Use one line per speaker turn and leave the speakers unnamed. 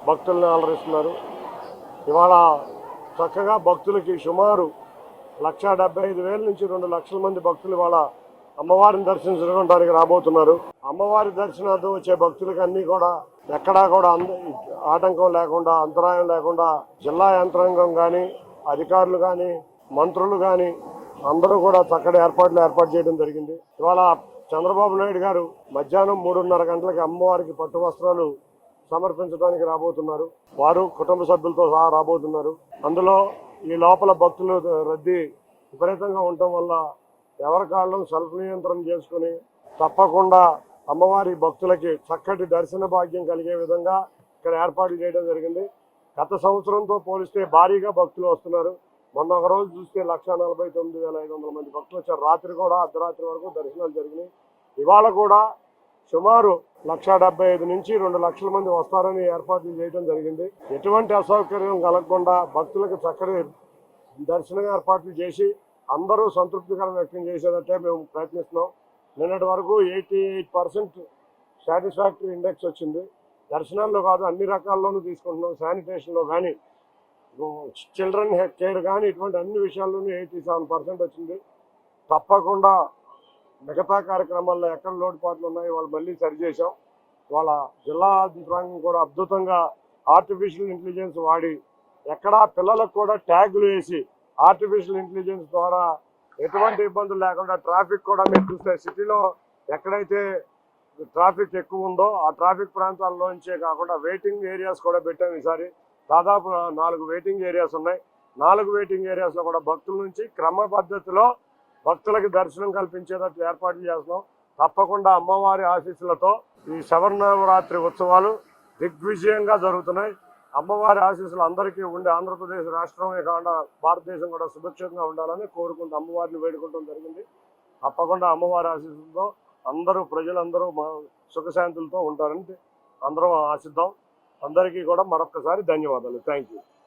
భక్తుల్ని అలరిస్తున్నారు. ఇవాళ చక్కగా భక్తులకి సుమారు 1,75,000 నుంచి 2 లక్షల మంది భక్తులు ఇవాళ అమ్మవారిని దర్శించుకోవడానికి రాబోతున్నారు. అమ్మవారి దర్శనార్థం వచ్చే భక్తులకి అన్ని కూడా ఎక్కడా కూడా ఆటంకం లేకుండా, అంతరాయం లేకుండా జిల్లా యంత్రాంగం కానీ, అధికారులు కానీ, మంత్రులు కానీ అందరూ కూడా చక్కటి ఏర్పాటు చేయడం జరిగింది. ఇవాళ చంద్రబాబు నాయుడు గారు మధ్యాహ్నం 3:30 గంటలకి అమ్మవారికి పట్టు వస్త్రాలు సమర్పించడానికి రాబోతున్నారు. వారు కుటుంబ సభ్యులతో సహా రాబోతున్నారు. అందులో ఈ లోపల భక్తులు రద్దీ విపరీతంగా ఉండటం వల్ల ఎవరి కాళ్ళను సెల్ఫ్ నియంత్రణ చేసుకుని తప్పకుండా అమ్మవారి భక్తులకి చక్కటి దర్శన భాగ్యం కలిగే విధంగా ఇక్కడ ఏర్పాట్లు చేయడం జరిగింది. గత సంవత్సరంతో పోలిస్తే భారీగా భక్తులు వస్తున్నారు. మొన్న ఒక రోజు చూస్తే 1,49,500 మంది భక్తులు వచ్చారు. రాత్రి కూడా అర్ధరాత్రి వరకు దర్శనాలు జరిగినాయి. ఇవాళ కూడా సుమారు 1,75,000 నుంచి 2 లక్షల మంది వస్తారని ఏర్పాట్లు చేయడం జరిగింది. ఎటువంటి అసౌకర్యం కలగకుండా భక్తులకు చక్కటి దర్శనం ఏర్పాట్లు చేసి అందరూ సంతృప్తికరం వ్యక్తం చేసేటట్టే మేము ప్రయత్నిస్తున్నాం. నిన్నటి వరకు 88% సాటిస్ఫాక్టరీ ఇండెక్స్ వచ్చింది. దర్శనాల్లో కాదు, అన్ని రకాల్లోనూ తీసుకుంటున్నాం. శానిటేషన్లో కానీ, చిల్డ్రన్ కేర్ కానీ, ఇటువంటి అన్ని విషయాల్లోనూ 87% వచ్చింది. తప్పకుండా మిగతా కార్యక్రమాల్లో ఎక్కడ లోటుపాట్లు ఉన్నాయి వాళ్ళు మళ్ళీ సరిచేసాం. వాళ్ళ జిల్లా యంత్రాంగం కూడా అద్భుతంగా ఆర్టిఫిషియల్ ఇంటెలిజెన్స్ వాడి ఎక్కడా పిల్లలకు కూడా ట్యాగులు వేసి ఆర్టిఫిషియల్ ఇంటెలిజెన్స్ ద్వారా ఎటువంటి ఇబ్బందులు లేకుండా ట్రాఫిక్ కూడా మీరు చూస్తే సిటీలో ఎక్కడైతే ట్రాఫిక్ ఎక్కువ ఉందో ఆ ట్రాఫిక్ ప్రాంతాల్లోంచే కాకుండా వెయిటింగ్ ఏరియాస్ కూడా పెట్టాం. ఈసారి దాదాపు 4 వెయిటింగ్ ఏరియాస్ ఉన్నాయి. 4 వెయిటింగ్ ఏరియాస్లో కూడా భక్తుల నుంచి క్రమ పద్ధతిలో భక్తులకి దర్శనం కల్పించేటట్టు ఏర్పాట్లు చేస్తున్నాం. తప్పకుండా అమ్మవారి ఆశీస్సులతో ఈ శబరినవరాత్రి ఉత్సవాలు దిగ్విజయంగా జరుగుతున్నాయి. అమ్మవారి ఆశీస్సులు అందరికీ ఉండి ఆంధ్రప్రదేశ్ రాష్ట్రమే కాకుండా భారతదేశం కూడా సురక్షితంగా ఉండాలని కోరుకుంటూ అమ్మవారిని వేడుకోవడం జరిగింది. తప్పకుండా అమ్మవారి ఆశీస్సులతో ప్రజలందరూ సుఖశాంతులతో ఉంటారని అందరం ఆశిద్దాం. అందరికీ కూడా మరొక్కసారి ధన్యవాదాలు. Thank you.